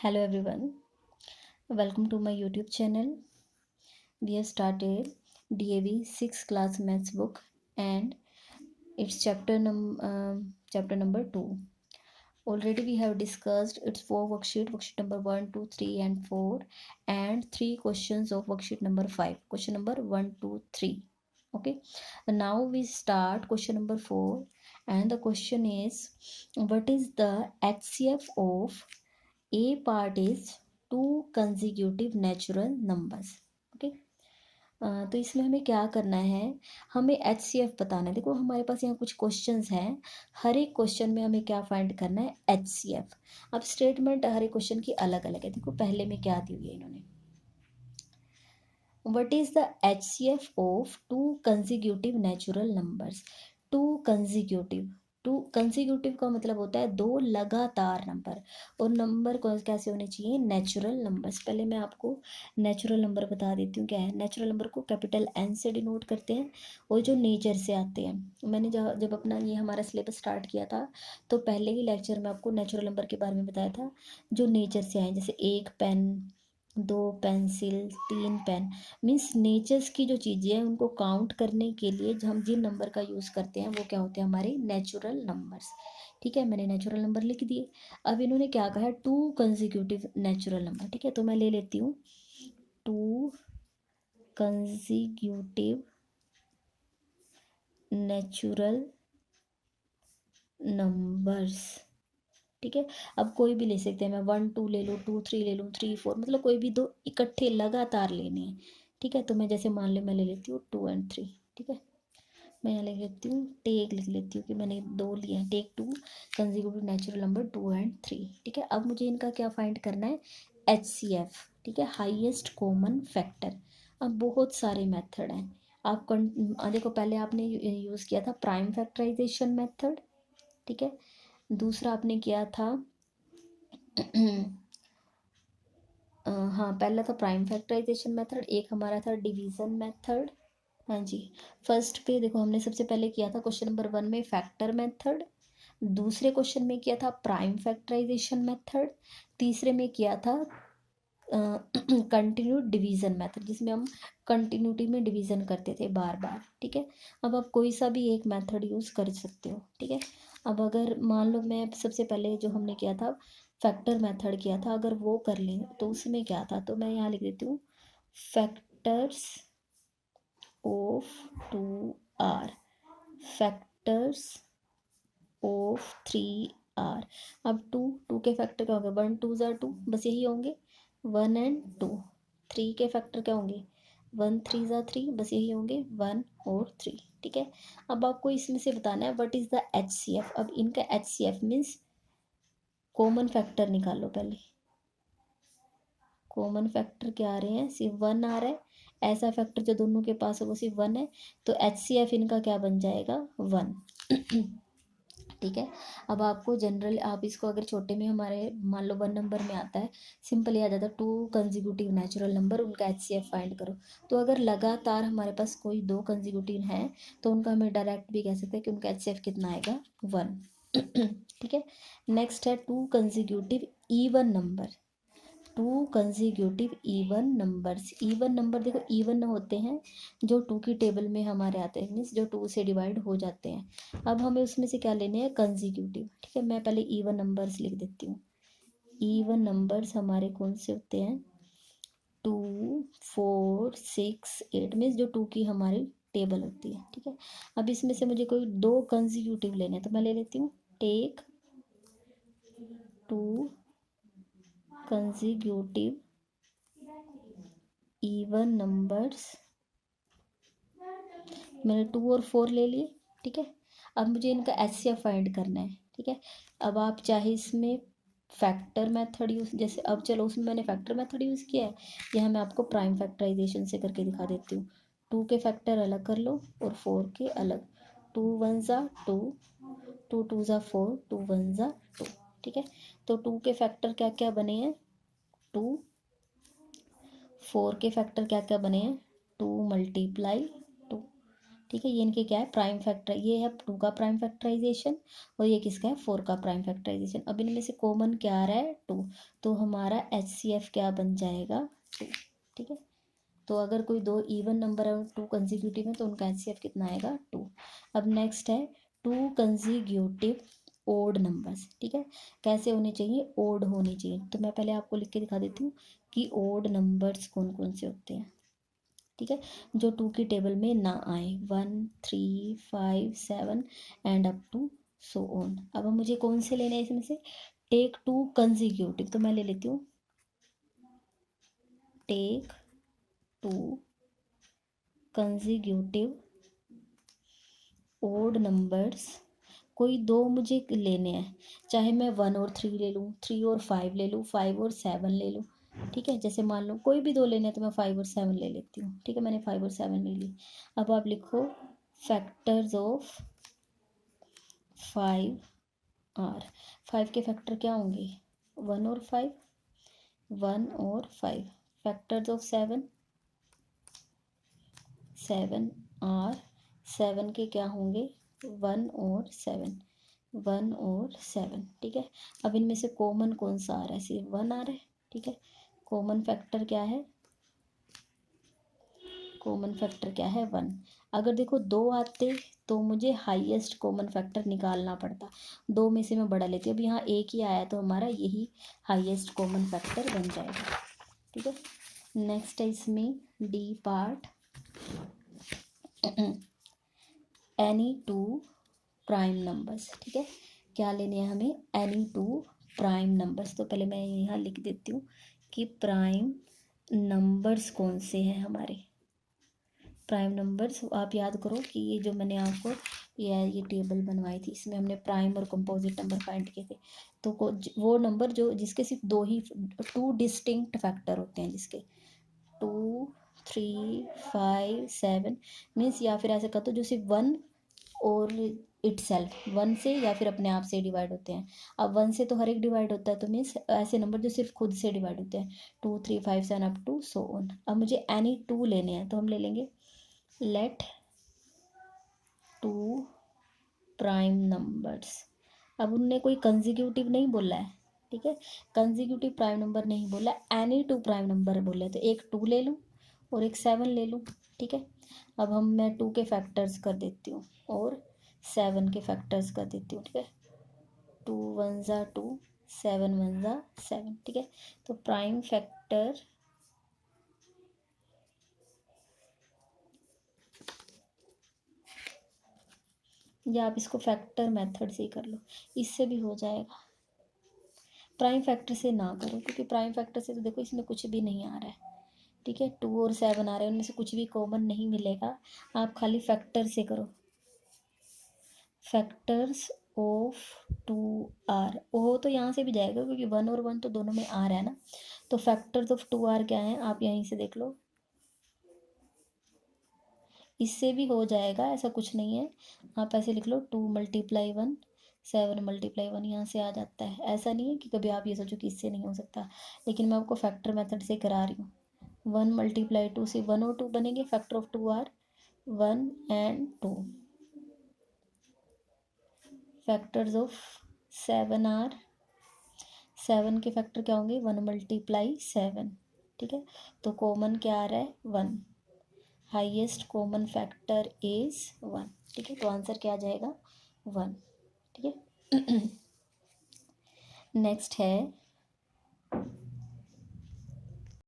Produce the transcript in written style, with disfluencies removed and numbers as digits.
Hello everyone, welcome to my YouTube channel. We have started DAV 6th class maths book and it's chapter number 2. Already we have discussed its 4 worksheet number 1, 2, 3 and 4 and 3 questions of worksheet number 5. Question number 1, 2, 3. Okay, and now we start question number 4 and the question is what is the HCF of A part is to consecutive natural numbers. Okay, तो इसमें हमें क्या करना है, हमें H C F बताना है. देखो हमारे पास यहाँ कुछ क्वेश्चंस हैं, हर एक क्वेश्चन में हमें क्या फाइंड करना है, एच सी एफ. अब स्टेटमेंट हर एक क्वेश्चन की अलग अलग है. देखो पहले में क्या दी हुई है इन्होंने, what is the H C F of two consecutive natural numbers. Two consecutive, two consecutive का मतलब होता है दो लगातार नंबर, और नंबर कौन कैसे होने चाहिए, नेचुरल नंबर्स. पहले मैं आपको नेचुरल नंबर बता देती हूँ क्या है. नेचुरल नंबर को कैपिटल एन से डिनोट करते हैं और जो नेचर से आते हैं. मैंने जब अपना ये हमारा सिलेबस स्टार्ट किया था तो पहले ही लेक्चर में आपको नेचुरल नंबर के बारे में बताया था जो नेचर से आए, जैसे एक पेन, दो पेंसिल, तीन पेन. मीन्स नेचर्स की जो चीज़ें हैं उनको काउंट करने के लिए जो हम जिन नंबर का यूज़ करते हैं वो क्या होते हैं, हमारे नेचुरल नंबर्स. ठीक है, मैंने नेचुरल नंबर लिख दिए. अब इन्होंने क्या कहा है, टू कंजिक्यूटिव नेचुरल नंबर. ठीक है, तो मैं ले लेती हूँ टू कंजिक्यूटिव नेचुरल नंबर्स. ठीक है, अब कोई भी ले सकते हैं, मैं 1 2 ले लूँ, 2 3 ले लूँ, 3 4, मतलब कोई भी दो इकट्ठे लगातार लेने हैं. ठीक है, तो मैं जैसे मान ले मैं ले लेती हूँ 2 और 3. ठीक है, मैं यहाँ लिख लेती हूँ, टेक लिख लेती हूँ कि मैंने दो लिए हैं, take two consecutive natural number 2 और 3. ठीक है, अब मुझे इनका क्या फाइंड करना है, एच सी एफ. ठीक है, हाईएस्ट कॉमन फैक्टर. अब बहुत सारे मेथड हैं. आप देखो पहले आपने यूज़ किया था प्राइम फैक्टराइजेशन मेथड. ठीक है, दूसरा आपने किया था हाँ, पहला था प्राइम फैक्टराइजेशन मेथड, एक हमारा था डिवीज़न मेथड. हाँ जी, फर्स्ट पे देखो हमने सबसे पहले किया था क्वेश्चन नंबर 1 में फैक्टर मेथड, दूसरे क्वेश्चन में किया था प्राइम फैक्टराइजेशन मेथड, तीसरे में किया था कंटिन्यू डिवीज़न मेथड, जिसमें हम कंटिन्यूटी में डिवीज़न करते थे बार बार. ठीक है, अब आप कोई सा भी एक मेथड यूज़ कर सकते हो. ठीक है, अब अगर मान लो मैं सबसे पहले जो हमने किया था फैक्टर मेथड किया था, अगर वो कर लें तो उसमें क्या था, तो मैं यहाँ लिख देती हूँ factors of two are, factors of three are. अब टू टू के फैक्टर क्या होंगे, 1 2 ज़ा 2, बस यही होंगे 1 एंड 2. 3 के फैक्टर क्या होंगे, 1 3 ज़ा 3, बस यही होंगे 1 और 3. ठीक है, अब आपको इसमें से बताना है what is the H C F. अब इनका H C F means common factor निकालो. पहले कॉमन फैक्टर क्या आ रहे हैं, सिर्फ 1 आ रहा है. ऐसा फैक्टर जो दोनों के पास है वो सिर्फ 1 है, तो एच सी एफ इनका क्या बन जाएगा, 1. ठीक है, अब आपको जनरल आप इसको अगर छोटे में हमारे मान लो 1 नंबर में आता है, सिंपल याद आता है टू कंजिक्यूटिव नेचुरल नंबर, उनका एच सी एफ फाइंड करो. तो अगर लगातार हमारे पास कोई दो कंजिक्यूटिव हैं तो उनका हमें डायरेक्ट भी कह सकते हैं कि उनका एच सी एफ कितना आएगा, 1. ठीक है, नेक्स्ट है to consecutive even number. To consecutive even numbers. Even number देखो इवन होते हैं जो टू की टेबल में हमारे आते हैं, मीन्स जो टू से डिवाइड हो जाते हैं. अब हमें उसमें से क्या लेने हैं, कंजिक्यूटिव. ठीक है, मैं पहले इवन नंबर्स लिख देती हूँ. इवन नंबर्स हमारे कौन से होते हैं, 2 4 6 8, मीन्स जो टू की हमारी टेबल होती है. ठीक है, अब इसमें से मुझे कोई दो कंजिक्यूटिव लेने हैं तो मैं ले लेती हूँ, take two consecutive even numbers. मैंने 2 और 4 ले लिए. ठीक है, अब मुझे इनका एच सी एफ फाइंड करना है. ठीक है, अब आप चाहे इसमें फैक्टर मेथड यूज़, जैसे अब चलो उसमें मैंने फैक्टर मेथड यूज़ किया है, यहाँ मैं आपको प्राइम फैक्टराइजेशन से करके दिखा देती हूँ. 2 के फैक्टर अलग कर लो और 4 के अलग. 2 1 ज़ा 2, 2 2 ज़ा 4, 2 1 ज़ा 2. ठीक है, तो 2 के फैक्टर क्या क्या बने हैं, 2. 4 के फैक्टर क्या क्या बने हैं, 2 मल्टीप्लाई 2. ठीक है, ये इनके क्या है प्राइम फैक्टर, ये है 2 का प्राइम फैक्टराइजेशन और ये किसका है 4 का प्राइम फैक्टराइजेशन। अब इनमें से कॉमन क्या आ रहा है 2, तो हमारा HCF क्या बन जाएगा 2। ठीक है, तो अगर कोई दो इवन नंबर है 2 कंजिक्यूटिव है तो उनका HCF कितना आएगा 2। अब नेक्स्ट है 2 कंजिक्यूटिव ओड नंबर्स। ठीक है, कैसे होने चाहिए, ओड होनी चाहिए। तो मैं पहले आपको लिख के दिखा देती हूँ कि ओड नंबर्स कौन कौन से होते हैं। ठीक है, जो 2 की टेबल में ना आए, 1 3 5 7 and up to so on. अब मुझे कौन से लेने हैं इसमें से, टेक 2 कंजिक्यूटिव, तो मैं ले लेती हूँ टेक 2 कंजिक्यूटिव ओड नंबर्स। कोई दो मुझे लेने हैं, चाहे मैं 1 और 3 ले लूँ, 3 और 5 ले लूँ, 5 और 7 ले लूँ। ठीक है, जैसे मान लो कोई भी दो लेने हैं तो मैं 5 और 7 ले लेती हूँ। ठीक है, मैंने 5 और 7 ले ली। अब आप लिखो फैक्टर्स ऑफ 5 आर। 5 के फैक्टर क्या होंगे, 1 और 5, 1 और 5। फैक्टर्स ऑफ 7, 7 आर, 7 के क्या होंगे 1 और 7, 1 और 7। ठीक है, अब इनमें से कॉमन कौन सा आ रहा है, सिर्फ 1 आ रहा है। ठीक है, कॉमन फैक्टर क्या है, कॉमन फैक्टर क्या है 1। अगर देखो दो आते तो मुझे हाईएस्ट कॉमन फैक्टर निकालना पड़ता, दो में से मैं बड़ा लेती हूँ। अब यहाँ एक ही आया तो हमारा यही हाईएस्ट कॉमन फैक्टर बन जाएगा। ठीक है, नेक्स्ट है इसमें D part, any 2 prime numbers. ठीक है, क्या लेने हैं हमें, एनी 2 प्राइम नंबर्स। तो पहले मैं यहाँ लिख देती हूँ कि प्राइम नंबर्स कौन से हैं हमारे। प्राइम नंबर्स आप याद करो कि ये जो मैंने आपको ये टेबल बनवाई थी, इसमें हमने प्राइम और कंपोजिट नंबर फाइंड किए थे। तो वो नंबर जो जिसके सिर्फ 2 डिस्टिंक्ट फैक्टर होते हैं, जिसके 2 3 5 7 मीन्स, या फिर ऐसे कर दो जो सिर्फ 1 और इटसेल्फ 1 से या फिर अपने आप से डिवाइड होते हैं। अब 1 से तो हर एक डिवाइड होता है, तो मीन्स ऐसे नंबर जो सिर्फ खुद से डिवाइड होते हैं, 2 3 5 7 अप टू सो ऑन। अब मुझे एनी 2 लेने हैं, तो हम ले लेंगे लेट 2 प्राइम नंबर्स। अब उनने कोई कंजिक्यूटिव नहीं बोला है। ठीक है, कंजिक्यूटिव प्राइम नंबर नहीं बोला, एनी 2 प्राइम नंबर बोले, तो एक 2 ले लूँ और एक 7 ले लूँ। ठीक है, अब मैं 2 के फैक्टर्स कर देती हूँ और 7 के फैक्टर्स कर देती हूँ। ठीक है, 2 1 ज़ा 2, 7 1 ज़ा 7। ठीक है, तो प्राइम फैक्टर या आप इसको फैक्टर मेथड से ही कर लो, इससे भी हो जाएगा। प्राइम फैक्टर से ना करो, क्योंकि प्राइम फैक्टर से तो देखो इसमें कुछ भी नहीं आ रहा है। ठीक है, 2 और 7 आ रहे हैं, उनमें से कुछ भी कॉमन नहीं मिलेगा। आप खाली फैक्टर से करो, फैक्टर्स ऑफ 2 आर। ओ तो यहाँ से भी जाएगा क्योंकि 1 और 1 तो दोनों में आ रहा है ना। तो फैक्टर्स ऑफ 2 आर क्या है, आप यहीं से देख लो, इससे भी हो जाएगा, ऐसा कुछ नहीं है। आप ऐसे लिख लो 2 × 1, 7 × 1, यहाँ से आ जाता है। ऐसा नहीं है कि कभी आप ये सोचो कि इससे नहीं हो सकता, लेकिन मैं आपको फैक्टर मेथड से करा रही हूँ। 1 × 2 से 1 और 2 बनेंगे, factor of 2 are 1 and 2। Factors of 7 are, 7 के फैक्टर क्या होंगे 1 × 7। ठीक है, तो कॉमन क्या आ रहा है 1, हाईएस्ट कॉमन फैक्टर इज 1। ठीक है, तो आंसर क्या आ जाएगा 1। ठीक है, नेक्स्ट है